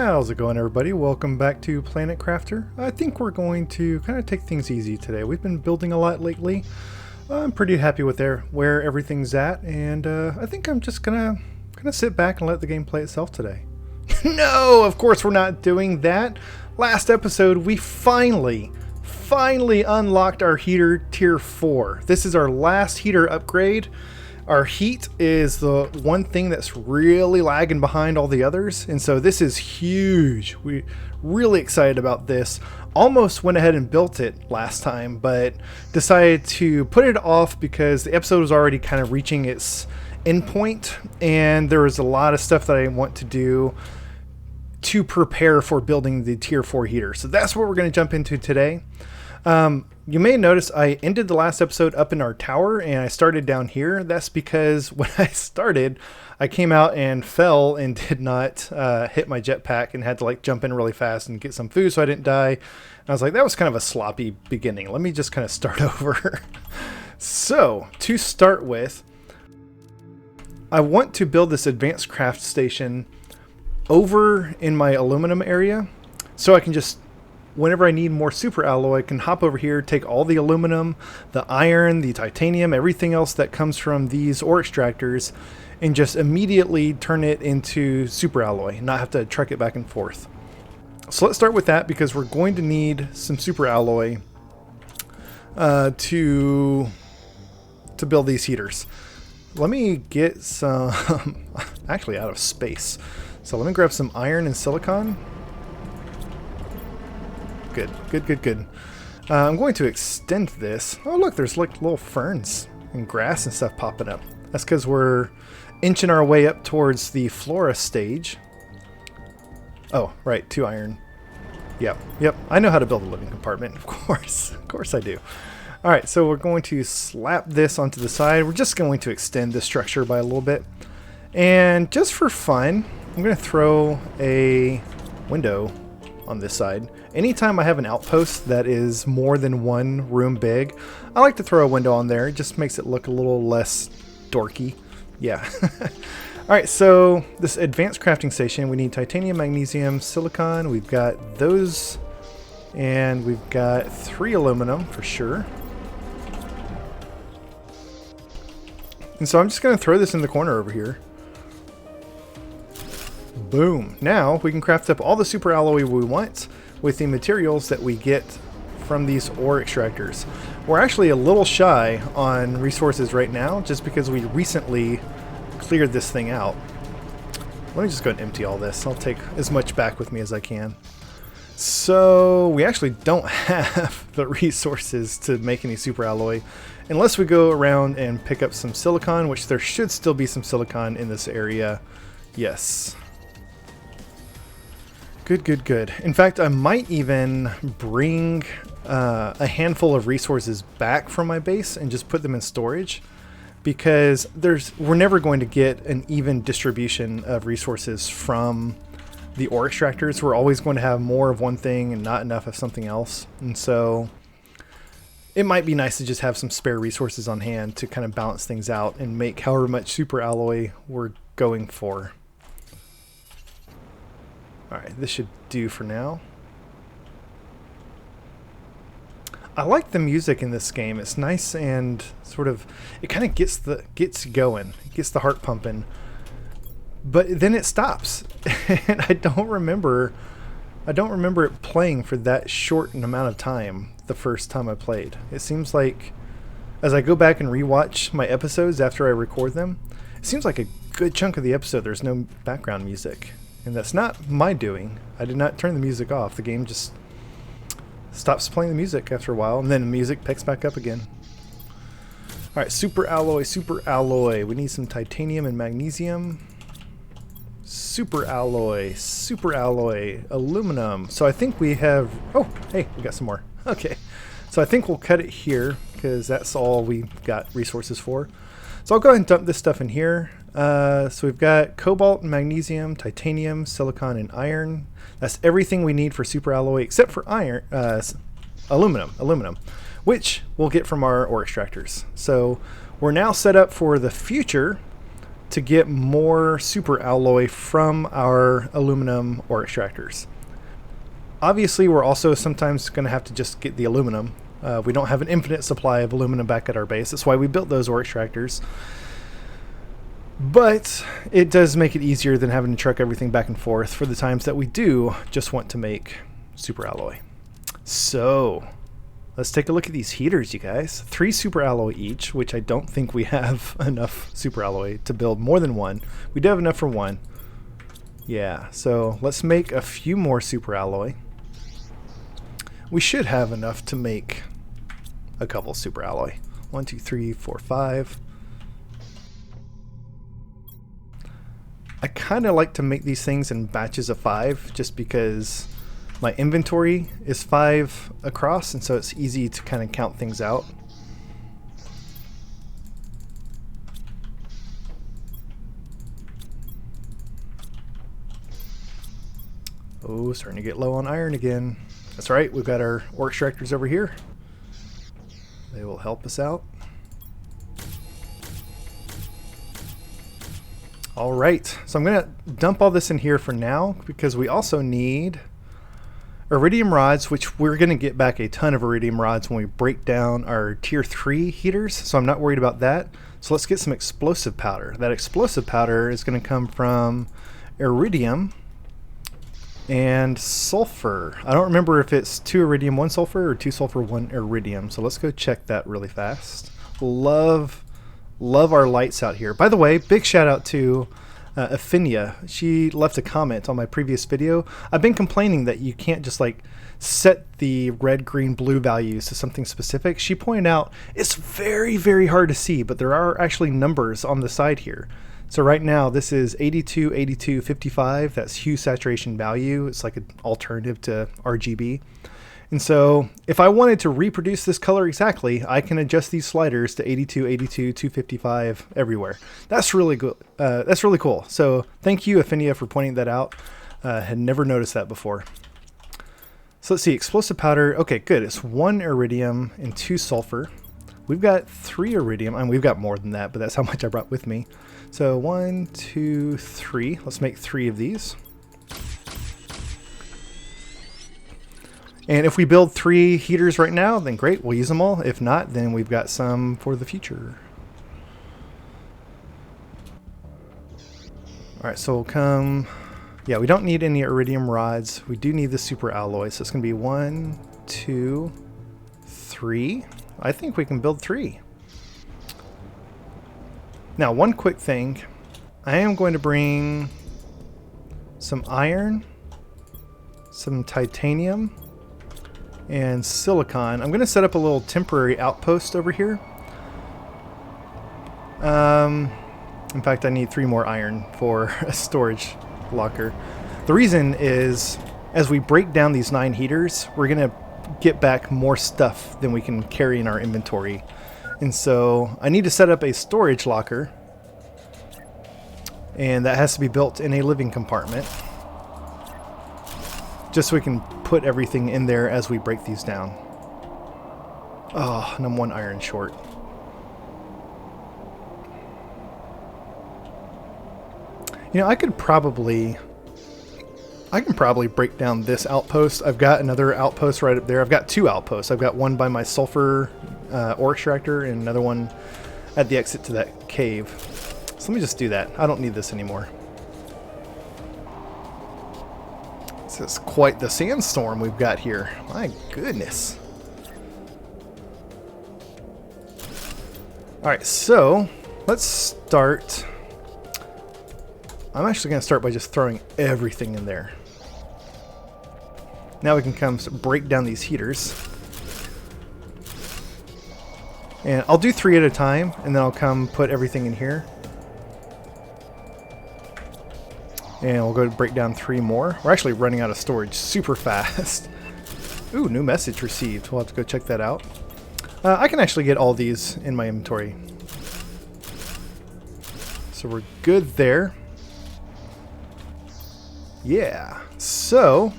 How's it going, everybody? Welcome back to Planet Crafter. I think we're going to kind of take things easy today. We've been building a lot lately. I'm pretty happy with where everything's at, and I think I'm just gonna sit back and let the game play itself today. No, of course we're not doing that. Last episode, we finally unlocked our heater tier 4. This is our last heater upgrade. Our heat is the one thing that's really lagging behind all the others, and so this is huge. We're really excited about this. Almost went ahead and built it last time, but decided to put it off because the episode was already kind of reaching its end point, and there was a lot of stuff that I want to do to prepare for building the tier 4 heater. So that's what we're going to jump into today. You may notice I ended the last episode up in our tower and I started down here. That's because when I started, I came out and fell and did not hit my jetpack and had to like jump in really fast and get some food so I didn't die. And I was like, that was kind of a sloppy beginning. Let me just kind of start over. So to start with, I want to build this advanced craft station over in my aluminum area so I can just, whenever I need more super alloy, I can hop over here, take all the aluminum, the iron, the titanium, everything else that comes from these ore extractors, and just immediately turn it into super alloy, not have to truck it back and forth. So let's start with that because we're going to need some super alloy to build these heaters. Let me get some, actually out of space. So let me grab some iron and silicon. Good. I'm going to extend this. Oh, look, there's like little ferns and grass and stuff popping up. That's because we're inching our way up towards the flora stage. Oh, right, 2 iron. Yep. I know how to build a living compartment, of course. Of course I do. All right, so we're going to slap this onto the side. We're just going to extend the structure by a little bit. And just for fun, I'm going to throw a window on this side. Anytime I have an outpost that is more than one room big, I like to throw a window on there. It just makes it look a little less dorky. Yeah. Alright, so this advanced crafting station, we need titanium, magnesium, silicon. We've got those, and we've got 3 aluminum for sure. And so I'm just going to throw this in the corner over here. Boom. Now we can craft up all the super alloy we want with the materials that we get from these ore extractors. We're actually a little shy on resources right now just because we recently cleared this thing out. Let me just go and empty all this. I'll take as much back with me as I can. So we actually don't have the resources to make any super alloy unless we go around and pick up some silicon, which there should still be some silicon in this area. Yes. Good. In fact, I might even bring a handful of resources back from my base and just put them in storage because we're never going to get an even distribution of resources from the ore extractors. We're always going to have more of one thing and not enough of something else. And so it might be nice to just have some spare resources on hand to kind of balance things out and make however much super alloy we're going for. Alright, this should do for now. I like the music in this game. It's nice and sort of, it kind of gets going. It gets the heart pumping. But then it stops. And I don't remember it playing for that short an amount of time the first time I played. It seems like as I go back and rewatch my episodes after I record them, it seems like a good chunk of the episode there's no background music. And that's not my doing. I did not turn the music off. The game just stops playing the music after a while, and then the music picks back up again. Alright, super alloy. We need some titanium and magnesium. Super alloy, aluminum. So I think we have... Oh, hey, we got some more. Okay. So I think we'll cut it here, because that's all we've got resources for. So I'll go ahead and dump this stuff in here. So we've got cobalt, magnesium, titanium, silicon, and iron. That's everything we need for super alloy except for aluminum, which we'll get from our ore extractors. So we're now set up for the future to get more super alloy from our aluminum ore extractors. Obviously, we're also sometimes going to have to just get the aluminum. We don't have an infinite supply of aluminum back at our base. That's why we built those ore extractors. But it does make it easier than having to truck everything back and forth for the times that we do just want to make super alloy. So let's take a look at these heaters, you guys. 3 super alloy each, which I don't think we have enough super alloy to build more than one. We do have enough for one. Yeah, so let's make a few more super alloy. We should have enough to make a couple super alloy. 1, 2, 3, 4, 5. I kind of like to make these things in batches of 5 just because my inventory is 5 across, and so it's easy to kind of count things out. Oh, starting to get low on iron again. That's right, we've got our ore extractors over here. They will help us out. All right, so I'm going to dump all this in here for now because we also need iridium rods, which we're going to get back a ton of iridium rods when we break down our tier 3 heaters, so I'm not worried about that. So let's get some explosive powder. That explosive powder is going to come from iridium and sulfur. I don't remember if it's 2 iridium, 1 sulfur, or 2 sulfur, 1 iridium. So let's go check that really fast. Love our lights out here. By the way, big shout out to Ep14. She left a comment on my previous video. I've been complaining that you can't just like set the red, green, blue values to something specific. She pointed out it's very, very hard to see, but there are actually numbers on the side here. So right now this is 82, 82, 55. That's hue saturation value. It's like an alternative to RGB. And so if I wanted to reproduce this color exactly, I can adjust these sliders to 82, 82, 255 everywhere. That's really good. That's really cool. So thank you, Ep14, for pointing that out. Had never noticed that before. So let's see, explosive powder. Okay, good. It's 1 iridium and 2 sulfur. We've got 3 iridium, and we've got more than that, but that's how much I brought with me. So 1, 2, 3. Let's make 3 of these. And if we build 3 heaters right now, then great, we'll use them all. If not, then we've got some for the future. All right, so we'll come. Yeah, we don't need any iridium rods. We do need the super alloy, so it's going to be 1, 2, 3. I think we can build 3. Now, one quick thing. I am going to bring some iron, some titanium, and silicon. I'm going to set up a little temporary outpost over here. In fact, I need 3 more iron for a storage locker. The reason is, as we break down these 9 heaters, we're going to get back more stuff than we can carry in our inventory. And so I need to set up a storage locker, and that has to be built in a living compartment, just so we can put everything in there as we break these down. Oh, and I'm 1 iron short. You know, I can probably break down this outpost. I've got another outpost right up there. I've got 2 outposts. I've got one by my sulfur ore extractor and another one at the exit to that cave. So let me just do that. I don't need this anymore. This is quite the sandstorm we've got here. My goodness. Alright, so let's start. I'm actually going to start by just throwing everything in there. Now we can come break down these heaters. And I'll do 3 at a time, and then I'll come put everything in here. And we'll go to break down 3 more. We're actually running out of storage super fast. Ooh, new message received. We'll have to go check that out. I can actually get all these in my inventory. So we're good there. Yeah, so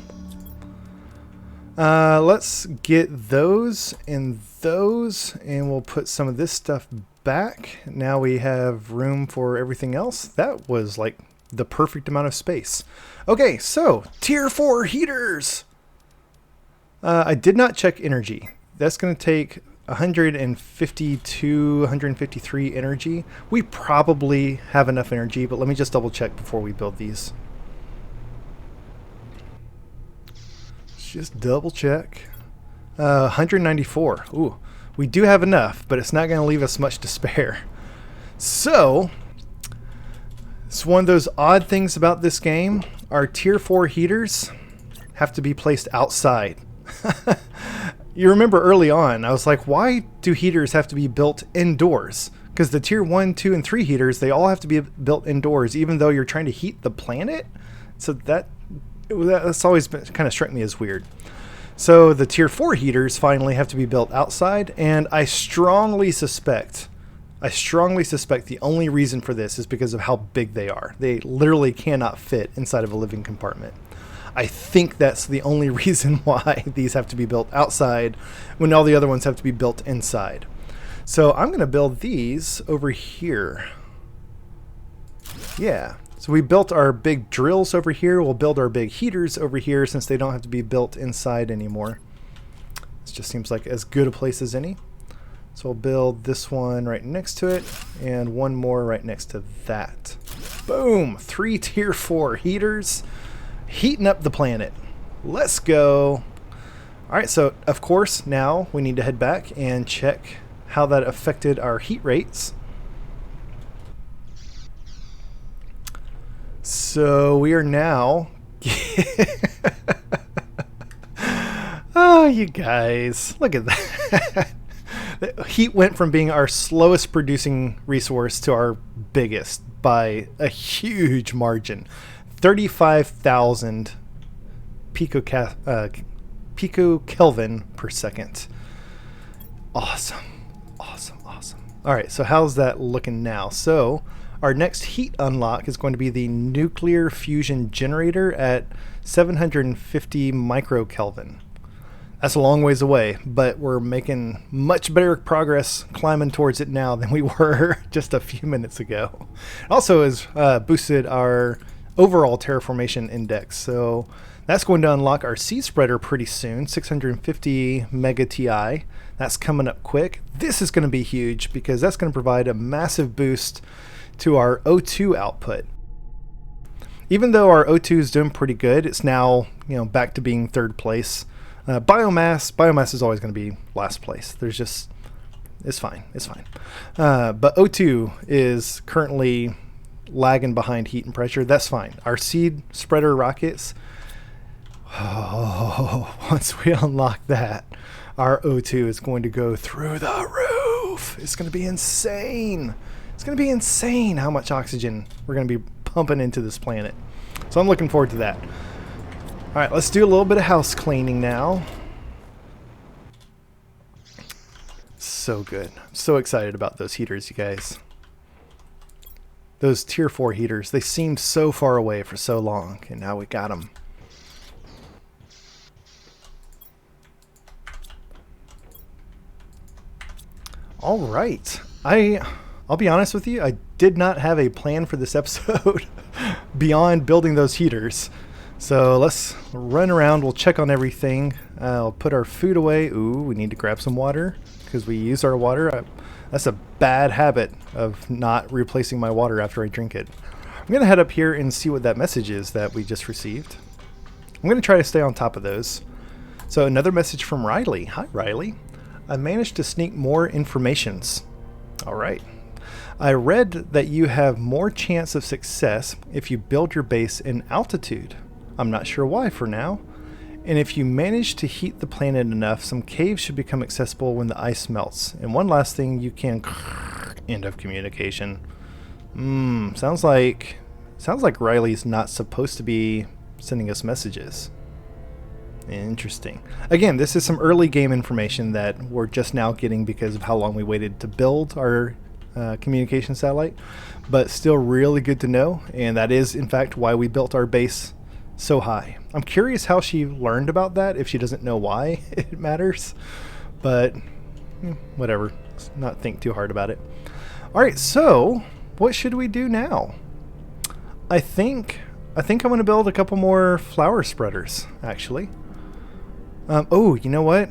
let's get those and those, and we'll put some of this stuff back. Now we have room for everything else. That was like the perfect amount of space. Okay, so tier 4 heaters. I did not check energy. That's going to take 152, 153 energy. We probably have enough energy, but let me just double check before we build these. Let's just double check. 194. Ooh, we do have enough, but it's not going to leave us much to spare. So, it's one of those odd things about this game. Our tier 4 heaters have to be placed outside. You remember early on, I was like, why do heaters have to be built indoors? Because the tier 1, 2, and 3 heaters, they all have to be built indoors, even though you're trying to heat the planet. So that's always been, kind of struck me as weird. So the tier 4 heaters finally have to be built outside, and I strongly suspect the only reason for this is because of how big they are. They literally cannot fit inside of a living compartment. I think that's the only reason why these have to be built outside when all the other ones have to be built inside. So I'm going to build these over here. Yeah. So we built our big drills over here. We'll build our big heaters over here since they don't have to be built inside anymore. This just seems like as good a place as any. So we'll build this one right next to it and one more right next to that. Boom! 3 tier 4 heaters. Heating up the planet. Let's go. Alright, so of course now we need to head back and check how that affected our heat rates. So we are now oh, you guys, look at that. The heat went from being our slowest producing resource to our biggest by a huge margin. 35,000 picokelvin per second. Awesome. Awesome, awesome. All right, so how's that looking now? So our next heat unlock is going to be the Nuclear Fusion Generator at 750 microkelvin. That's a long ways away, but we're making much better progress climbing towards it now than we were just a few minutes ago. Also has boosted our overall terraformation index, so that's going to unlock our seed spreader pretty soon. 650 mega TI. That's coming up quick. This is going to be huge because that's going to provide a massive boost to our O2 output. Even though our O2 is doing pretty good, it's now back to being third place. Biomass is always going to be last place. It's fine. But O2 is currently lagging behind heat and pressure. That's fine. Our seed spreader rockets, once we unlock that, our O2 is going to go through the roof. It's going to be insane. It's going to be insane how much oxygen we're going to be pumping into this planet. So I'm looking forward to that. All right, let's do a little bit of house cleaning now. So good. I'm so excited about those heaters, you guys. Those tier 4 heaters, they seemed so far away for so long, and now we got them. All right. I'll be honest with you, I did not have a plan for this episode beyond building those heaters. So let's run around, we'll check on everything. I'll put our food away. Ooh, we need to grab some water because we use our water. That's a bad habit of not replacing my water after I drink it. I'm going to head up here and see what that message is that we just received. I'm going to try to stay on top of those. So another message from Riley. Hi, Riley. I managed to sneak more informations. All right. I read that you have more chance of success if you build your base in altitude. I'm not sure why for now. And if you manage to heat the planet enough, some caves should become accessible when the ice melts. And one last thing, you can end of communication. Sounds like Riley's not supposed to be sending us messages. Interesting. Again, this is some early game information that we're just now getting because of how long we waited to build our communication satellite, but still really good to know. And that is, in fact, why we built our base so high. I'm curious how she learned about that, if she doesn't know why it matters, but whatever. Let's not think too hard about it. Alright, so what should we do now? I think I'm going to build a couple more flower spreaders, actually. Oh, you know what?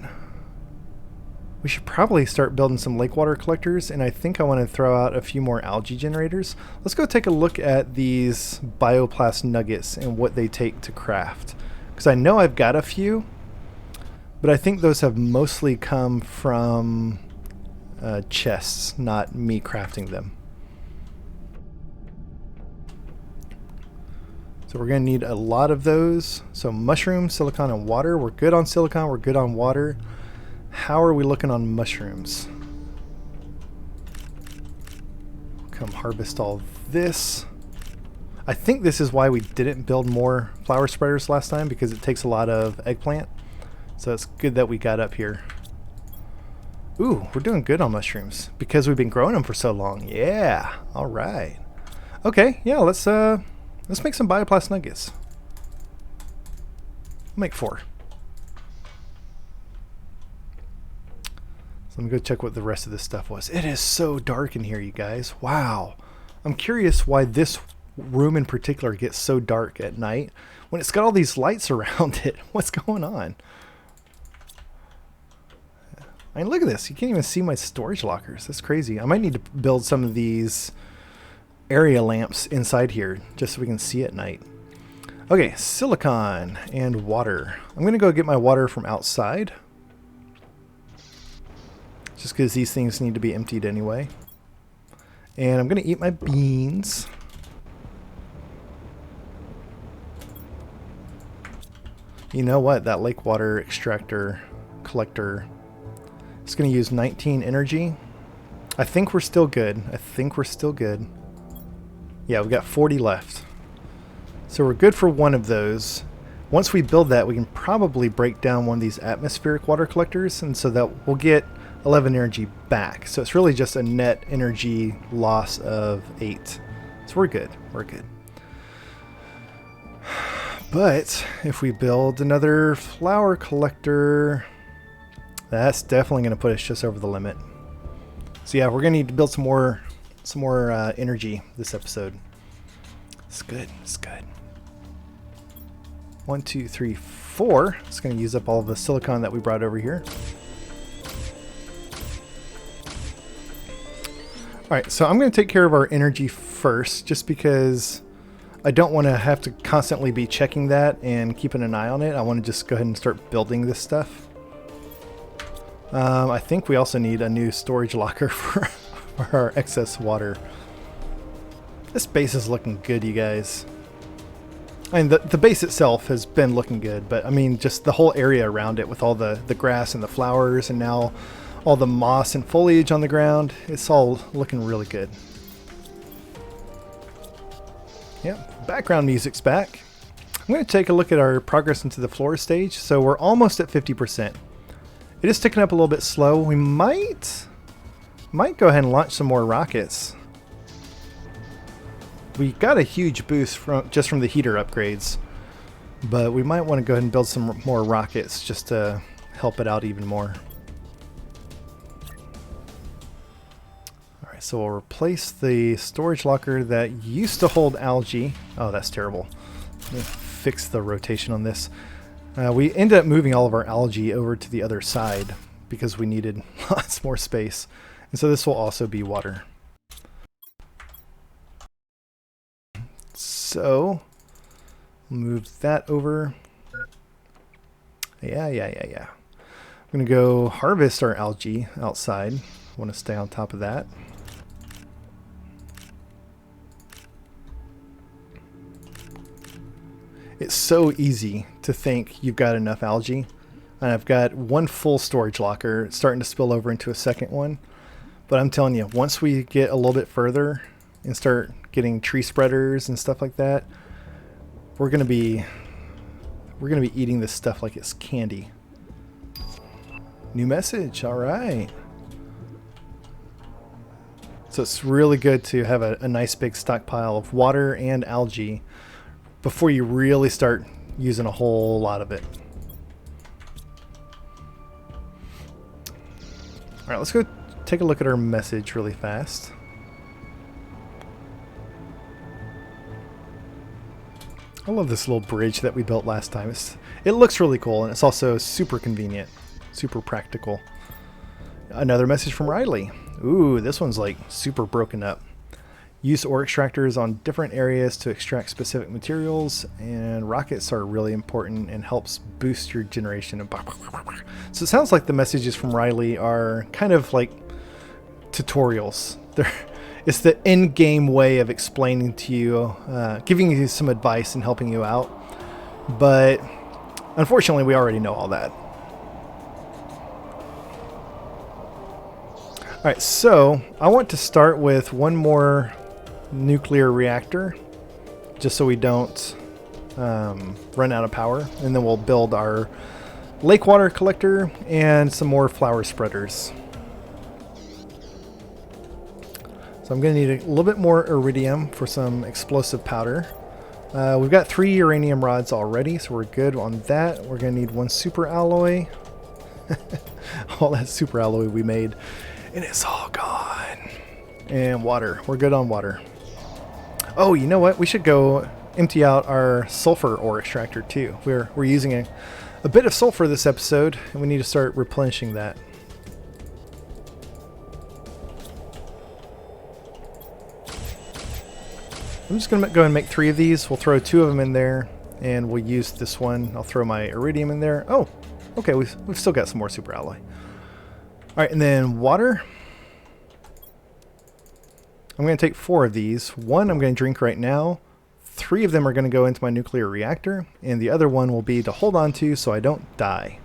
We should probably start building some lake water collectors, and I think I want to throw out a few more algae generators. Let's go take a look at these bioplast nuggets and what they take to craft. Because I know I've got a few, but I think those have mostly come from chests, not me crafting them. So we're going to need a lot of those. So mushrooms, silicon, and water. We're good on silicon, we're good on water. How are we looking on mushrooms? Come harvest all this. I think this is why we didn't build more flower spreaders last time, because it takes a lot of eggplant. So it's good that we got up here. Ooh, we're doing good on mushrooms because we've been growing them for so long. Yeah, all right. Okay, yeah, let's make some bioplast nuggets. I'll make 4. So let me go check what the rest of this stuff was. It is so dark in here, you guys. Wow. I'm curious why this room in particular gets so dark at night when it's got all these lights around it. What's going on? I mean, look at this. You can't even see my storage lockers. That's crazy. I might need to build some of these area lamps inside here just so we can see at night. Okay, silicon and water. I'm going to go get my water from outside, just because these things need to be emptied anyway. And I'm going to eat my beans. You know what? That lake water extractor collector is going to use 19 energy. I think we're still good. Yeah, we got 40 left. So we're good for one of those. Once we build that, we can probably break down one of these atmospheric water collectors, and so that we'll get 11 energy back. So it's really just a net energy loss of 8. So we're good. But if we build another flower collector, that's definitely going to put us just over the limit. So yeah, we're going to need to build some more energy this episode. It's good. 1, 2, 3, 4. It's going to use up all of the silicon that we brought over here. Alright, so I'm going to take care of our energy first, just because I don't want to have to constantly be checking that and keeping an eye on it. I want to just go ahead and start building this stuff. I think we also need a new storage locker for our excess water. This base is looking good, you guys. I mean, the base itself has been looking good, but I mean, just the whole area around it with all the grass and the flowers, and now all the moss and foliage on the ground. It's all looking really good. Yep, background music's back. I'm going to take a look at our progress into the floor stage. So we're almost at 50%. It is ticking up a little bit slow. We might go ahead and launch some more rockets. We got a huge boost just from the heater upgrades, but we might want to go ahead and build some more rockets just to help it out even more. Alright, so we'll replace the storage locker that used to hold algae. Oh, that's terrible. Let me fix the rotation on this. We ended up moving all of our algae over to the other side because we needed lots more space. And so this will also be water. So, move that over. Yeah. I'm going to go harvest our algae outside. Want to stay on top of that. It's so easy to think you've got enough algae. And I've got one full storage locker. It's starting to spill over into a second one. But I'm telling you, once we get a little bit further and start getting tree spreaders and stuff like that, we're gonna be eating this stuff like it's candy. New message, all right. So it's really good to have a nice big stockpile of water and algae before you really start using a whole lot of it. All right, let's go take a look at our message really fast. I love this little bridge that we built last time. It looks really cool, and it's also super convenient, super practical. Another message from Riley. Ooh, this one's like super broken up. Use ore extractors on different areas to extract specific materials, and rockets are really important and helps boost your generation. So it sounds like the messages from Riley are kind of like tutorials. It's the in-game way of explaining to you, giving you some advice and helping you out. But unfortunately, we already know all that. Alright, so I want to start with one more nuclear reactor, just so we don't run out of power. And then we'll build our lake water collector and some more flower spreaders. So I'm going to need a little bit more iridium for some explosive powder. We've got 3 uranium rods already, so we're good on that. We're going to need 1 super alloy. All that super alloy we made, and it's all gone. And water. We're good on water. Oh, you know what? We should go empty out our sulfur ore extractor too. We're using a bit of sulfur this episode, and we need to start replenishing that. I'm just going to go ahead and make 3 of these. We'll throw 2 of them in there, and we'll use this one. I'll throw my iridium in there. Oh, okay, we've still got some more super alloy. All right, and then water. I'm going to take 4 of these. 1 I'm going to drink right now. 3 of them are going to go into my nuclear reactor, and the other one will be to hold on to so I don't die.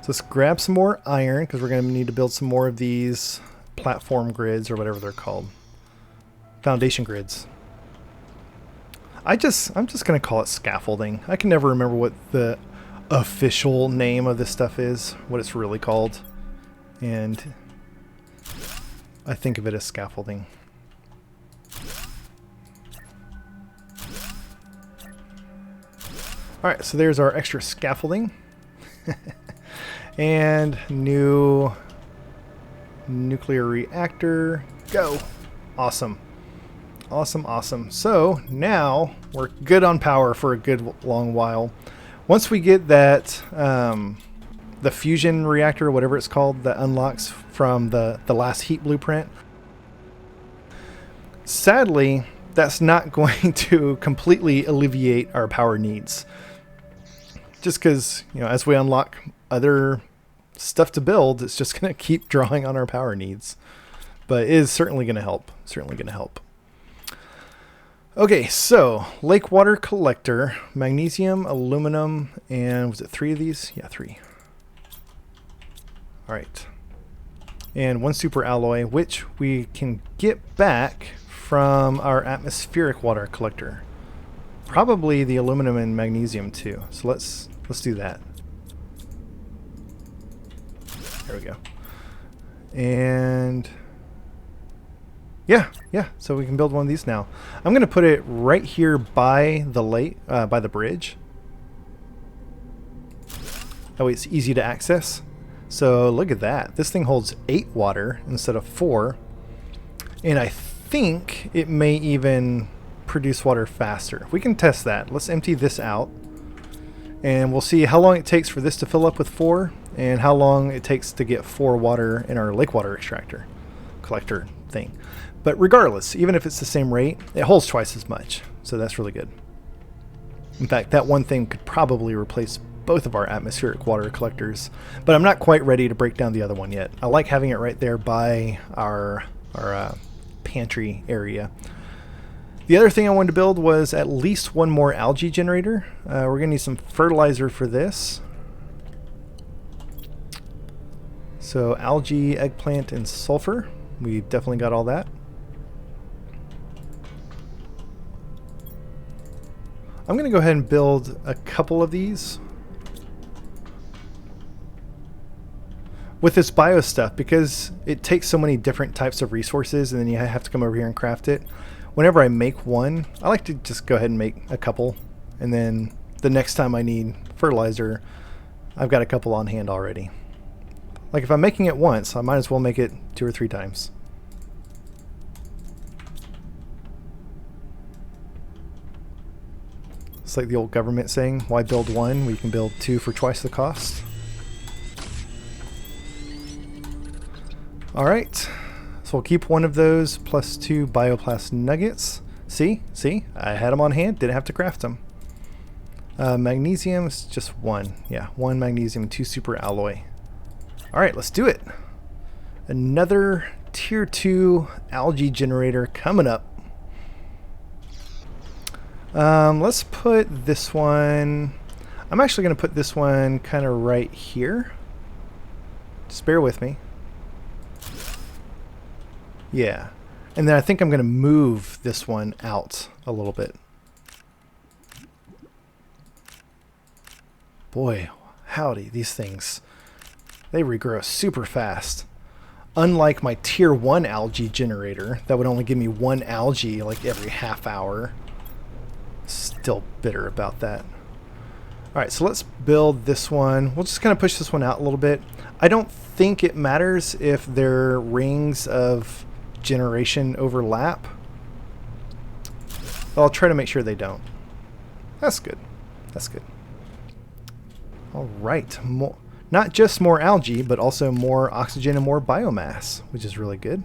So let's grab some more iron, because we're going to need to build some more of these platform grids, or whatever they're called. Foundation grids. I'm just going to call it scaffolding. I can never remember what the official name of this stuff is, what it's really called. And I think of it as scaffolding. Alright, so there's our extra scaffolding. And new nuclear reactor. Go! Awesome. Awesome, awesome. So now we're good on power for a good long while. Once we get that, the fusion reactor, whatever it's called, that unlocks from the last heat blueprint, sadly, that's not going to completely alleviate our power needs. Just because, you know, as we unlock other stuff to build, it's just going to keep drawing on our power needs. But it is certainly going to help. Certainly going to help. Okay, so lake water collector, magnesium, aluminum, and was it 3 of these? Yeah, 3. All right. And 1 super alloy, which we can get back from our atmospheric water collector. Probably the aluminum and magnesium too. So let's do that. There we go. And yeah, so we can build one of these now. I'm going to put it right here by the lake, by the bridge. That way it's easy to access. So look at that. This thing holds 8 water instead of 4. And I think it may even produce water faster. We can test that. Let's empty this out. And we'll see how long it takes for this to fill up with 4 and how long it takes to get 4 water in our lake water extractor collector thing. But regardless, even if it's the same rate, it holds twice as much. So that's really good. In fact, that one thing could probably replace both of our atmospheric water collectors, but I'm not quite ready to break down the other one yet. I like having it right there by our pantry area. The other thing I wanted to build was at least 1 more algae generator. We're going to need some fertilizer for this. So algae, eggplant, and sulfur. We've definitely got all that. I'm going to go ahead and build a couple of these. With this bio stuff, because it takes so many different types of resources and then you have to come over here and craft it. Whenever I make one, I like to just go ahead and make a couple, and then the next time I need fertilizer, I've got a couple on hand already. Like if I'm making it once, I might as well make it 2 or 3 times. It's like the old government saying, why build one when you can build two for twice the cost? Alright, so we'll keep one of those plus 2 bioplast nuggets. See? I had them on hand, didn't have to craft them. Magnesium is just 1. Yeah, 1 magnesium, 2 super alloy. Alright, let's do it. Another tier 2 algae generator coming up. Let's put this one... I'm actually going to put this one kind of right here. Just bear with me. Yeah. And then I think I'm going to move this one out a little bit. Boy, howdy, these things. They regrow super fast. Unlike my tier 1 algae generator, that would only give me 1 algae like every half hour. Still bitter about that. Alright, so let's build this one. We'll just kind of push this one out a little bit. I don't think it matters if their rings of generation overlap. But I'll try to make sure they don't. That's good. That's good. Alright, not just more algae, but also more oxygen and more biomass, which is really good.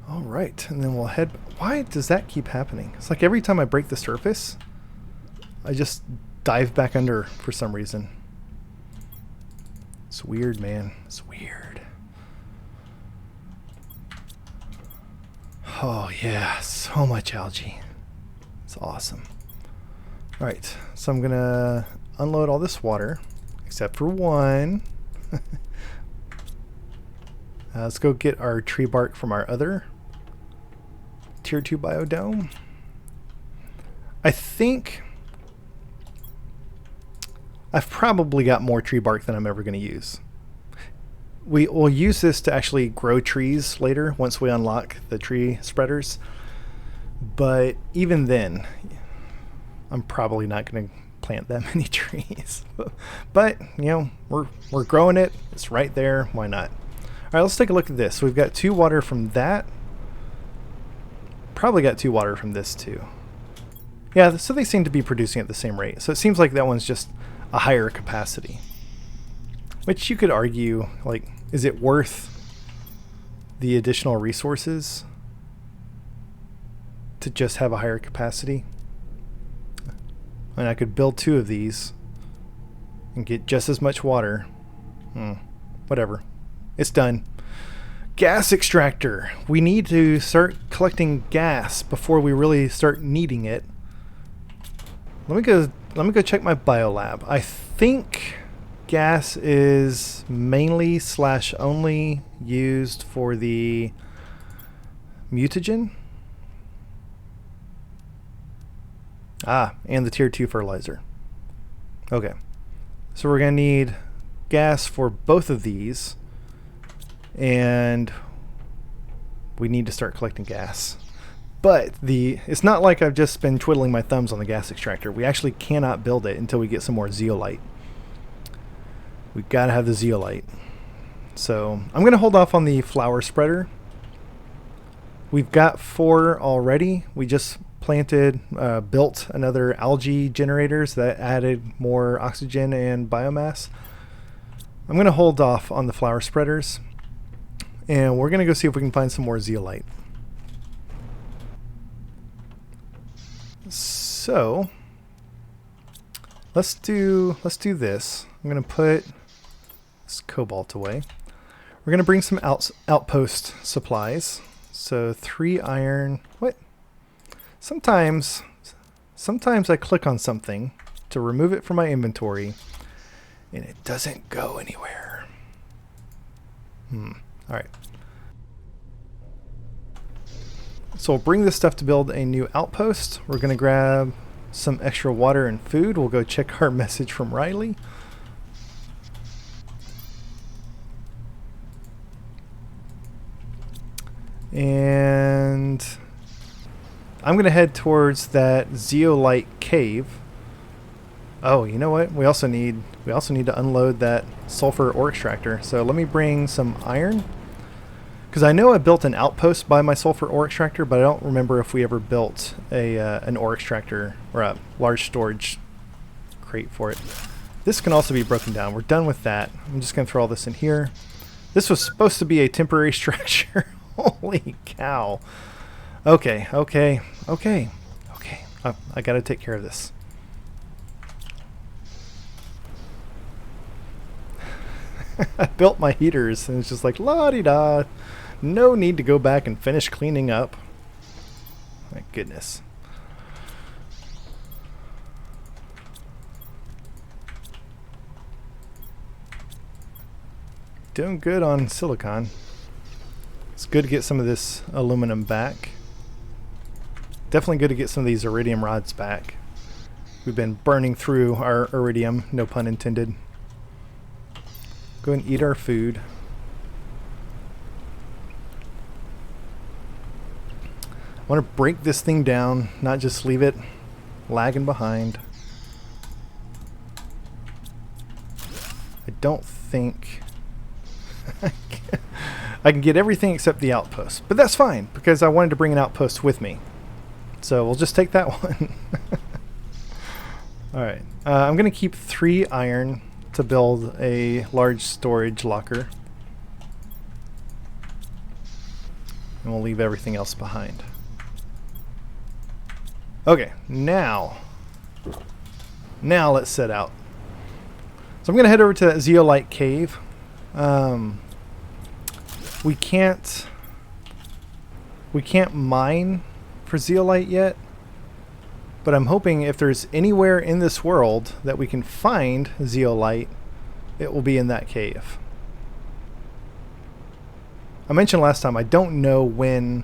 Alright, and then we'll head... Why does that keep happening? It's like every time I break the surface, I just dive back under for some reason. It's weird, man. It's weird. Oh yeah, so much algae. It's awesome. Alright, so I'm gonna unload all this water, except for one. Let's go get our tree bark from our other tier 2 biodome. I think I've probably got more tree bark than I'm ever going to use. We will use this to actually grow trees later once we unlock the tree spreaders. But even then, I'm probably not going to plant that many trees. But, you know, we're growing it. It's right there. Why not? All right, let's take a look at this. So we've got 2 water from that. Probably got 2 water from this too. Yeah, so they seem to be producing at the same rate. So it seems like that one's just a higher capacity. Which you could argue, like, is it worth the additional resources to just have a higher capacity? And I could build 2 of these and get just as much water. Whatever. It's done. Gas extractor. We need to start collecting gas before we really start needing it. Let me go check my biolab. I think gas is mainly / only used for the mutagen. And the tier 2 fertilizer. Okay. So we're going to need gas for both of these. And we need to start collecting gas. But it's not like I've just been twiddling my thumbs on the gas extractor. We actually cannot build it until we get some more zeolite. We've got to have the zeolite. So I'm going to hold off on the flower spreader. We've got 4 already. We just built another algae generators that added more oxygen and biomass. I'm going to hold off on the flower spreaders. And we're going to go see if we can find some more zeolite. So let's do this. I'm going to put this cobalt away. We're going to bring some outpost supplies. So 3 iron. What? Sometimes I click on something to remove it from my inventory and it doesn't go anywhere. Alright. So we'll bring this stuff to build a new outpost. We're going to grab some extra water and food. We'll go check our message from Riley. And I'm going to head towards that Zeolite Cave. Oh, you know what? We also need to unload that sulfur ore extractor. So let me bring some iron. Because I know I built an outpost by my sulfur ore extractor, but I don't remember if we ever built an ore extractor or a large storage crate for it. This can also be broken down. We're done with that. I'm just going to throw all this in here. This was supposed to be a temporary structure. Holy cow. Okay. I got to take care of this. I built my heaters and it's just like la-di-da. No need to go back and finish cleaning up. My goodness. Doing good on silicon. It's good to get some of this aluminum back. Definitely good to get some of these iridium rods back. We've been burning through our iridium, no pun intended. Go and eat our food. I want to break this thing down, not just leave it lagging behind. I don't think I can get everything except the outpost, but that's fine because I wanted to bring an outpost with me. So we'll just take that one. Alright, I'm going to keep 3 iron to build a large storage locker. And we'll leave everything else behind. Okay, now let's set out. So I'm going to head over to that Zeolite Cave. We can't mine for zeolite yet, but I'm hoping if there's anywhere in this world that we can find zeolite, it will be in that cave. I mentioned last time I don't know when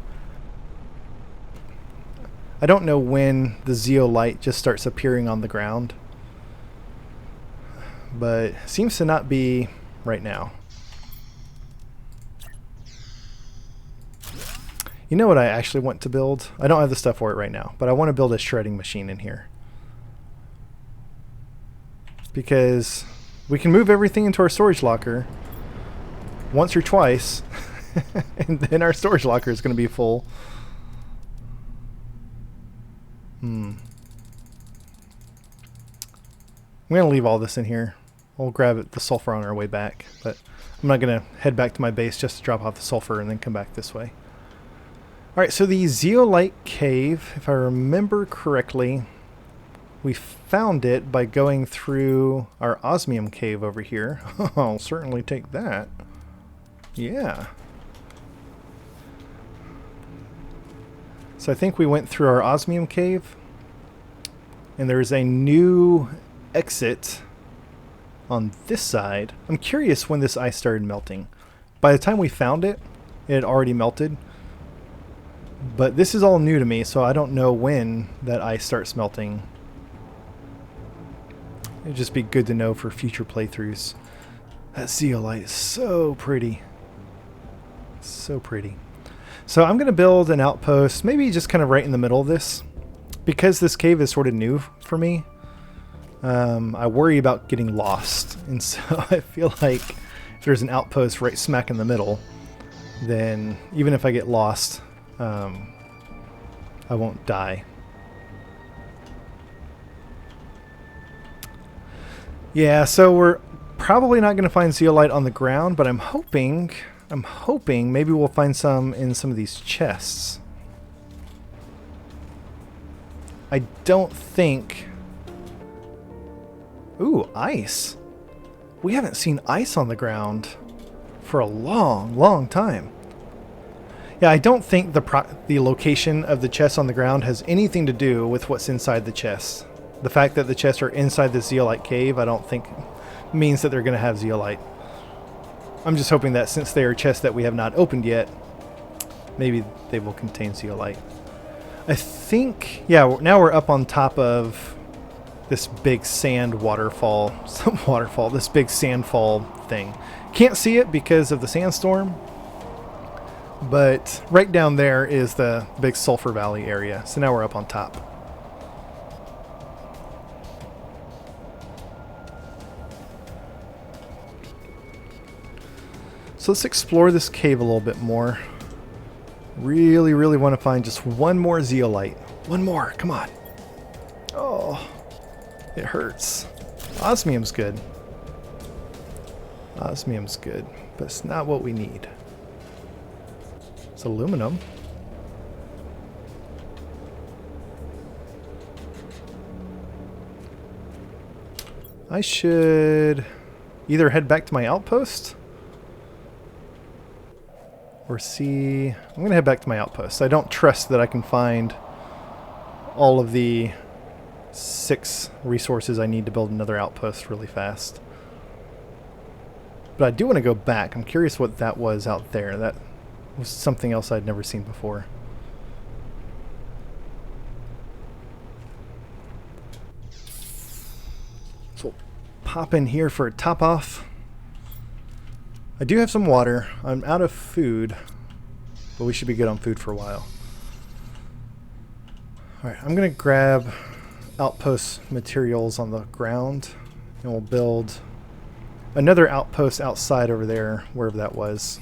the zeolite just starts appearing on the ground, but seems to not be right now. You know what I actually want to build? I don't have the stuff for it right now, but I want to build a shredding machine in here. Because we can move everything into our storage locker once or twice, and then our storage locker is going to be full. I'm going to leave all this in here. We'll grab the sulfur on our way back, but I'm not going to head back to my base just to drop off the sulfur and then come back this way. Alright, so the Zeolite Cave, if I remember correctly, we found it by going through our osmium cave over here. I'll certainly take that. Yeah. So I think we went through our osmium cave, and there's a new exit on this side. I'm curious when this ice started melting. By the time we found it, it had already melted. But this is all new to me, so I don't know when that ice starts melting. It'd just be good to know for future playthroughs. That zeolite is so pretty. So pretty. So I'm going to build an outpost, maybe just kind of right in the middle of this. Because this cave is sort of new for me, I worry about getting lost. And so I feel like if there's an outpost right smack in the middle, then even if I get lost, I won't die. Yeah, so we're probably not going to find zeolite on the ground, but I'm hoping maybe we'll find some in some of these chests. I don't think... Ooh, ice. We haven't seen ice on the ground for a long, long time. Yeah, I don't think the location of the chests on the ground has anything to do with what's inside the chests. The fact that the chests are inside the Zeolite Cave, I don't think means that they're going to have zeolite. I'm just hoping that since they are chests that we have not opened yet, maybe they will contain zeolite. I think, yeah, now we're up on top of this big sand waterfall, this big sandfall thing. Can't see it because of the sandstorm, but right down there is the big Sulphur Valley area. So now we're up on top. So let's explore this cave a little bit more. Really, really want to find just one more zeolite. One more, come on. Oh, it hurts. Osmium's good. Osmium's good, but it's not what we need. It's aluminum. I should either head back to my outpost or see... I'm going to head back to my outpost. I don't trust that I can find all of the 6 resources I need to build another outpost really fast. But I do want to go back. I'm curious what that was out there. That was something else I'd never seen before. So we'll pop in here for a top off. I do have some water. I'm out of food, but we should be good on food for a while. Alright, I'm going to grab outpost materials on the ground, and we'll build another outpost outside over there, wherever that was.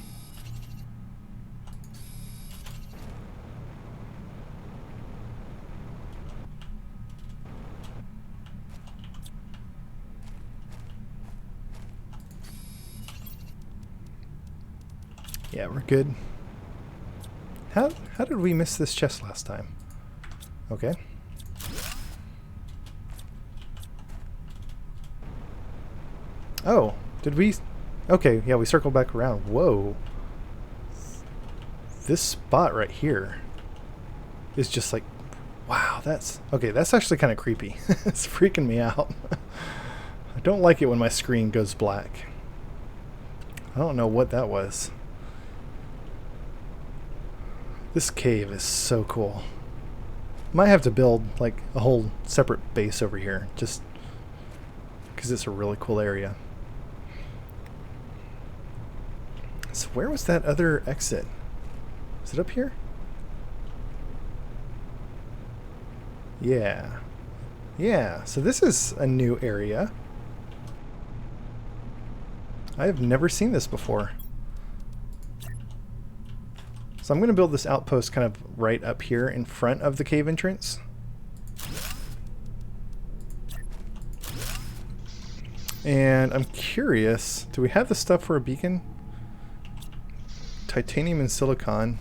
Yeah, we're good. How did we miss this chest last time? Okay. Oh, did we? Okay, yeah, we circled back around. Whoa. This spot right here is just like, wow, that's... Okay, that's actually kind of creepy. It's freaking me out. I don't like it when my screen goes black. I don't know what that was. This cave is so cool. Might have to build like a whole separate base over here, just because it's a really cool area. So where was that other exit? Is it up here? Yeah. Yeah, so this is a new area. I have never seen this before. So I'm going to build this outpost kind of right up here in front of the cave entrance. And I'm curious, do we have the stuff for a beacon? Titanium and silicon.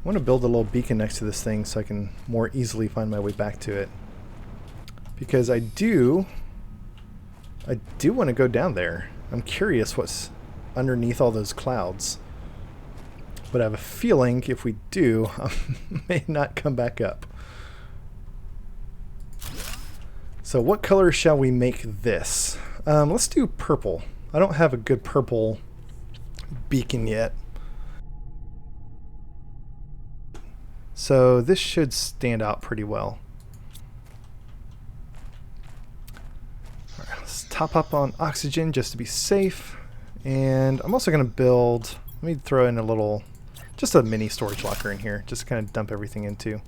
I want to build a little beacon next to this thing so I can more easily find my way back to it. Because I do want to go down there. I'm curious what's underneath all those clouds. But I have a feeling if we do, I may not come back up. So what color shall we make this? Let's do purple. I don't have a good purple beacon yet. So this should stand out pretty well. All right, let's top up on oxygen just to be safe. And I'm also going to build, let me throw in a little, just a mini storage locker in here, just to kind of dump everything into.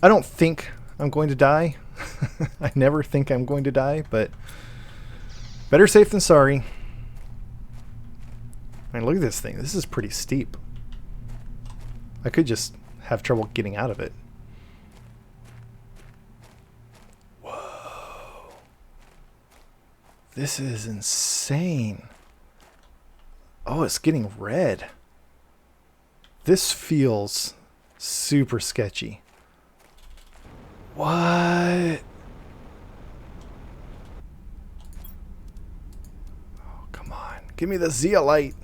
I don't think I'm going to die. I never think I'm going to die, but better safe than sorry. I mean, look at this thing. This is pretty steep. I could just have trouble getting out of it. Whoa. This is insane. Oh, it's getting red. This feels super sketchy. What? Oh, come on. Give me the zeolite.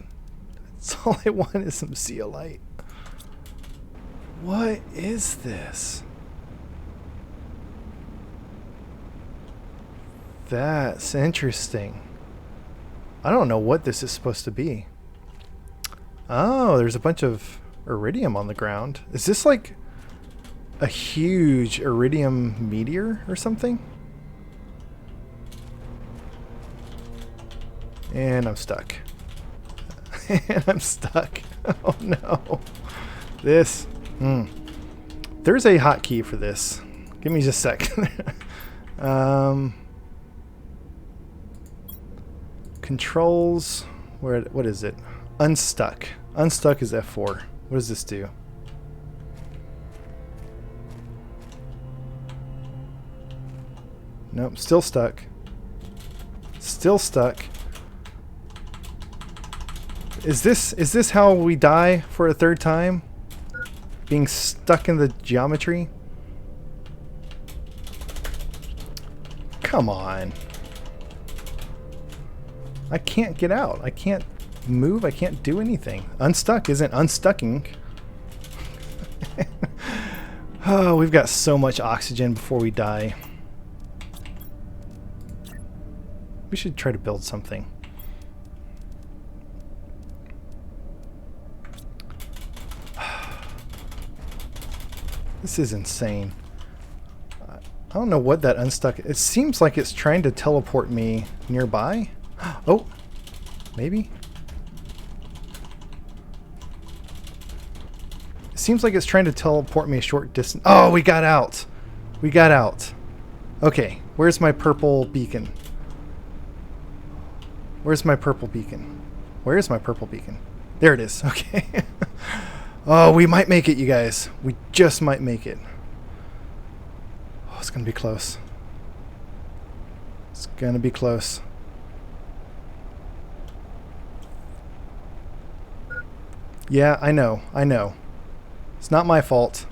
That's all I want is some zeolite. What is this? That's interesting. I don't know what this is supposed to be. Oh, there's a bunch of iridium on the ground. Is this like a huge iridium meteor or something? And I'm stuck. And I'm stuck. Oh no. This. There's a hotkey for this. Give me just a sec. Controls, what is it? Unstuck. Unstuck is F4. What does this do? Nope, still stuck. Still stuck. Is this how we die for a third time? Being stuck in the geometry? Come on. I can't get out. I can't move. I can't do anything. Unstuck isn't unstucking. Oh, we've got so much oxygen before we die. We should try to build something. This is insane. I don't know what that unstuck... It seems like it's trying to teleport me nearby. Oh, maybe? It seems like it's trying to teleport me a short distance. Oh, we got out. We got out. Okay, where's my purple beacon? Where's my purple beacon? Where is my purple beacon? There it is. Okay. Oh, we might make it, you guys. We just might make it. Oh, it's going to be close. It's going to be close. Yeah, I know. I know. It's not my fault.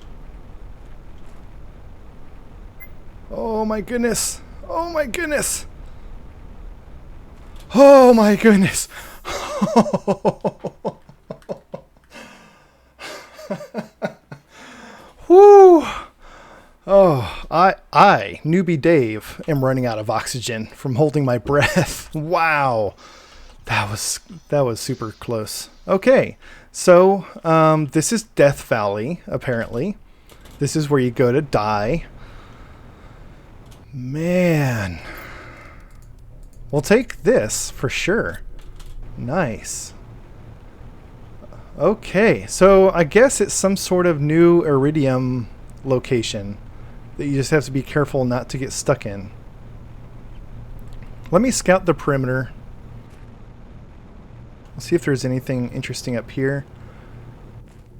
Oh my goodness. Oh my goodness. Oh my goodness. Whoo. Oh, I, newbie Dave, am running out of oxygen from holding my breath. Wow. That was super close. Okay. So, this is Death Valley, apparently. This is where you go to die. Man. We'll take this for sure. Nice. Okay, so I guess it's some sort of new iridium location that you just have to be careful not to get stuck in. Let me scout the perimeter. Let's see if there's anything interesting up here.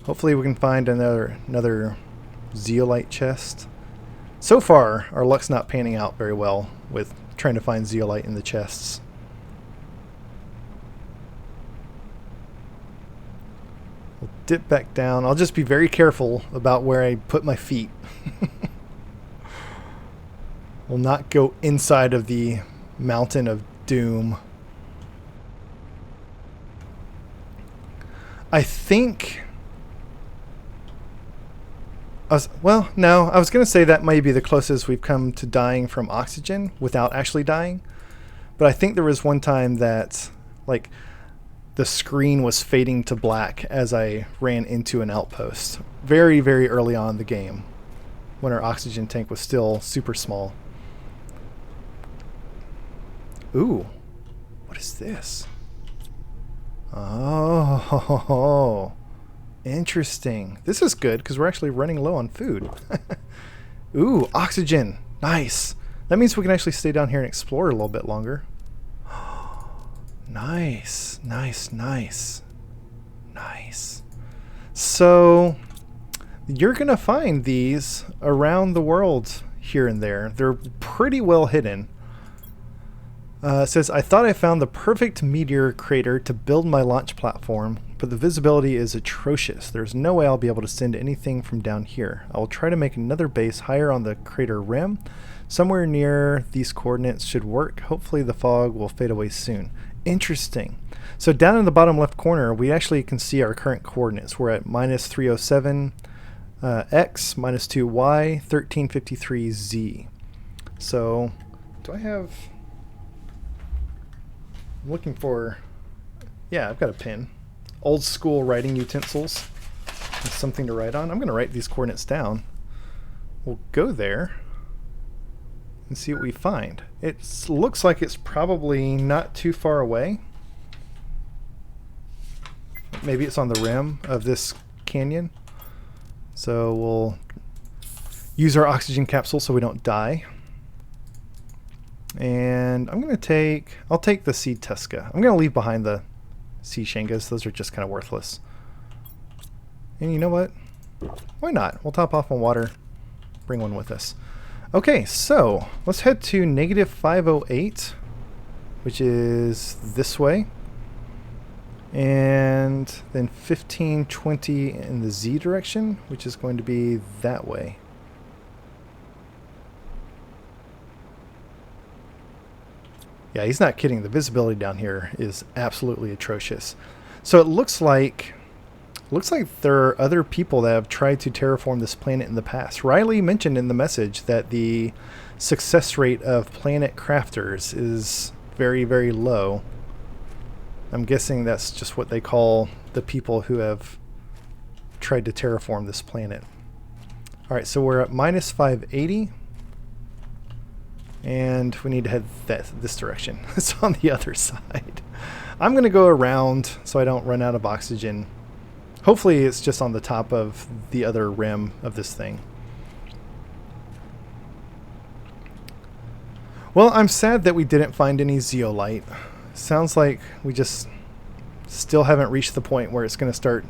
Hopefully we can find another zeolite chest. So far, our luck's not panning out very well with trying to find zeolite in the chests. We'll dip back down. I'll just be very careful about where I put my feet. We'll not go inside of the mountain of doom. I think... well, no, I was going to say that might be the closest we've come to dying from oxygen without actually dying. But I think there was one time that, like, the screen was fading to black as I ran into an outpost. Very, very early on in the game, when our oxygen tank was still super small. Ooh, what is this? Oh, interesting. This is good because we're actually running low on food. Ooh, oxygen. Nice. That means we can actually stay down here and explore a little bit longer. Nice, nice, nice. Nice. So, you're going to find these around the world here and there. They're pretty well hidden. It says, I thought I found the perfect meteor crater to build my launch platform, but the visibility is atrocious. There's no way I'll be able to send anything from down here. I will try to make another base higher on the crater rim. Somewhere near these coordinates should work. Hopefully the fog will fade away soon. Interesting. So down in the bottom left corner, we actually can see our current coordinates. We're at minus 307 x, minus 2y, 1353z. So, do I have... I'm looking for... Yeah, I've got a pen. Old school writing utensils. And something to write on. I'm going to write these coordinates down. We'll go there and see what we find. It looks like it's probably not too far away. Maybe it's on the rim of this canyon. So we'll use our oxygen capsule so we don't die. And I'll take the seed Tuska. I'm going to leave behind the sea Shangas. Those are just kind of worthless. And you know what? Why not? We'll top off on water. Bring one with us. Okay, so let's head to negative 508, which is this way. And then 1520 in the Z direction, which is going to be that way. Yeah, he's not kidding. The visibility down here is absolutely atrocious. So it looks like there are other people that have tried to terraform this planet in the past. Riley mentioned in the message that the success rate of planet crafters is very, very low. I'm guessing that's just what they call the people who have tried to terraform this planet. All right, so we're at minus 580. And we need to head this direction. It's on the other side. I'm going to go around so I don't run out of oxygen. Hopefully it's just on the top of the other rim of this thing. Well, I'm sad that we didn't find any zeolite. Sounds like we just still haven't reached the point where it's going to start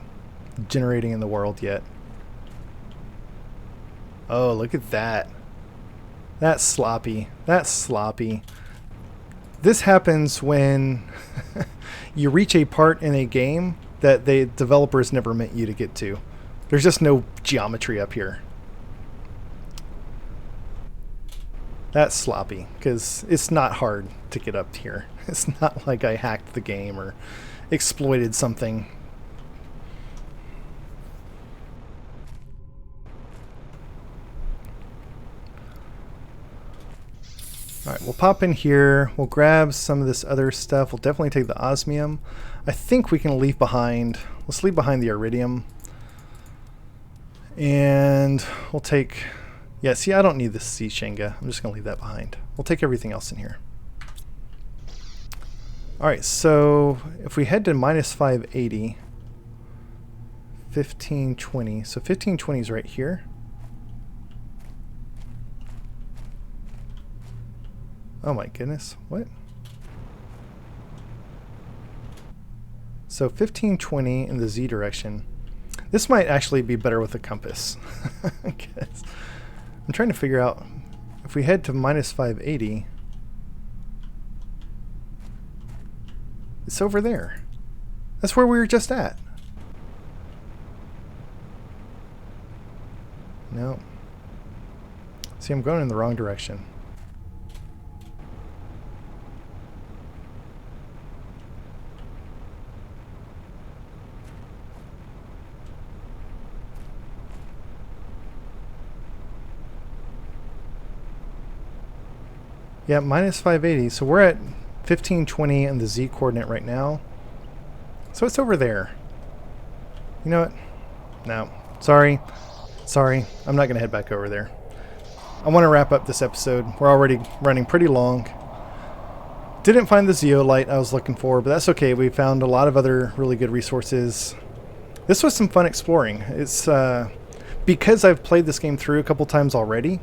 generating in the world yet. Oh, look at that. That's sloppy. That's sloppy. This happens when you reach a part in a game that the developers never meant you to get to. There's just no geometry up here. That's sloppy, because it's not hard to get up here. It's not like I hacked the game or exploited something. Alright, we'll pop in here. We'll grab some of this other stuff. We'll definitely take the osmium. I think we can leave behind... Let's leave behind the iridium. And we'll take... Yeah, see, I don't need this sea Shenga. I'm just going to leave that behind. We'll take everything else in here. Alright, so if we head to minus 580... 1520. So 1520 is right here. Oh my goodness, what? So 1520 in the Z direction. This might actually be better with a compass. I guess. I'm trying to figure out if we head to minus 580. It's over there. That's where we were just at. No. See, I'm going in the wrong direction. Yeah, minus 580. So we're at 1520 in the Z coordinate right now. So it's over there. You know what? No. Sorry. Sorry. I'm not going to head back over there. I want to wrap up this episode. We're already running pretty long. Didn't find the zeolite I was looking for, but that's okay. We found a lot of other really good resources. This was some fun exploring. It's because I've played this game through a couple times already.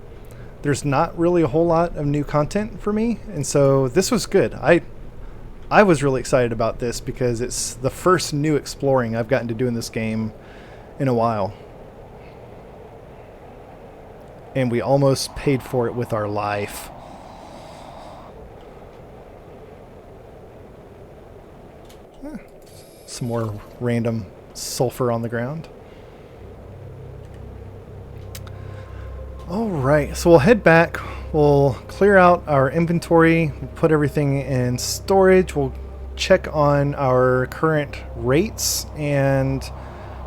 There's not really a whole lot of new content for me, and so this was good. I was really excited about this because it's the first new exploring I've gotten to do in this game in a while. And we almost paid for it with our life. Some more random sulfur on the ground. Alright, so we'll head back, we'll clear out our inventory, we'll put everything in storage, we'll check on our current rates and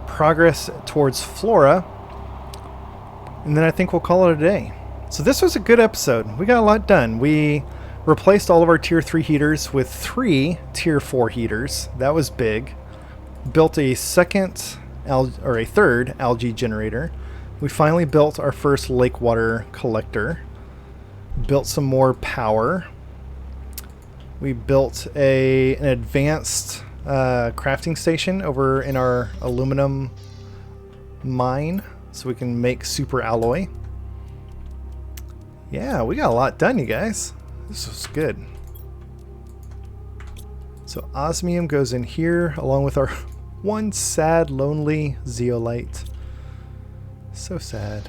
progress towards Flora, and then I think we'll call it a day. So this was a good episode. We got a lot done. We replaced all of our tier 3 heaters with 3 tier 4 heaters. That was big. Built a third algae generator. We finally built our first lake water collector. Built some more power. We built an advanced crafting station over in our aluminum mine so we can make super alloy. Yeah, we got a lot done, you guys. This is good. So osmium goes in here along with our one sad, lonely zeolite. So sad.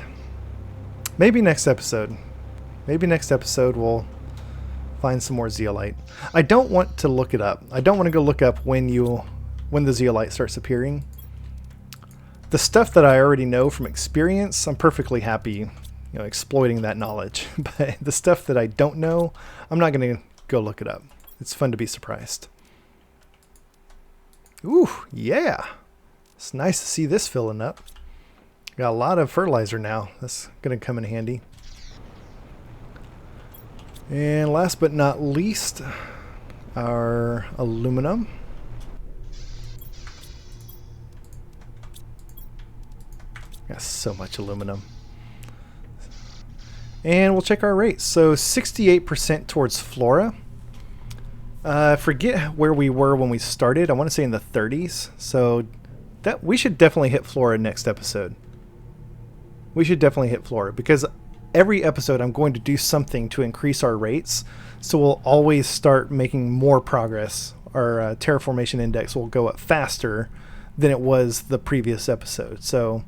Maybe next episode. Maybe next episode we'll find some more zeolite. I don't want to look it up. I don't want to go look up when the zeolite starts appearing. The stuff that I already know from experience, I'm perfectly happy, exploiting that knowledge. But the stuff that I don't know, I'm not going to go look it up. It's fun to be surprised. Ooh, yeah. It's nice to see this filling up. Got a lot of fertilizer now. That's going to come in handy. And last but not least, our aluminum. Got so much aluminum. And we'll check our rates. So 68% towards flora. Forget where we were when we started. I want to say in the 30s. So that we should definitely hit flora next episode. We should definitely hit flora because every episode I'm going to do something to increase our rates. So we'll always start making more progress. Our terraformation index will go up faster than it was the previous episode. So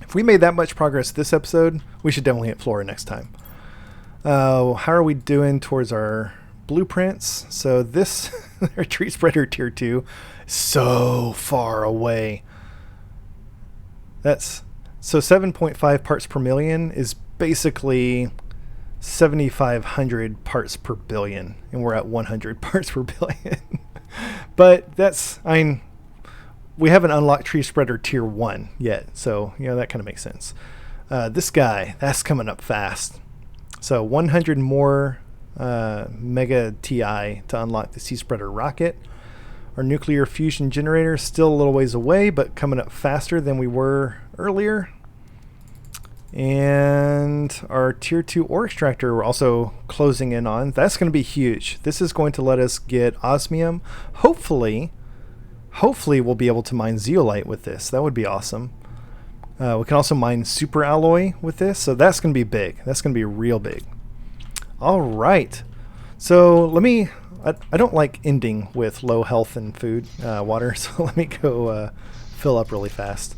if we made that much progress this episode, we should definitely hit flora next time. How are we doing towards our blueprints? So this, our tree spreader tier 2, is so far away. So 7.5 parts per million is basically 7,500 parts per billion, and we're at 100 parts per billion. But we haven't unlocked tree spreader tier 1 yet, so that kind of makes sense. This guy, that's coming up fast. So 100 more mega TI to unlock the sea spreader rocket. Our nuclear fusion generator is still a little ways away, but coming up faster than we were earlier. And our tier 2 ore extractor we're also closing in on. That's going to be huge. This is going to let us get osmium. Hopefully we'll be able to mine zeolite with this. That would be awesome. We can also mine super alloy with this, so that's going to be big. That's going to be real big. All right. So I don't like ending with low health and food, water, so let me go fill up really fast.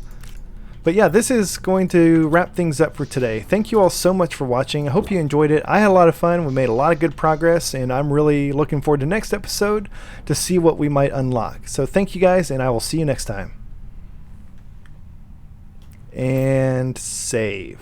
But yeah, this is going to wrap things up for today. Thank you all so much for watching. I hope you enjoyed it. I had a lot of fun. We made a lot of good progress, and I'm really looking forward to next episode to see what we might unlock. So thank you guys, and I will see you next time. And save.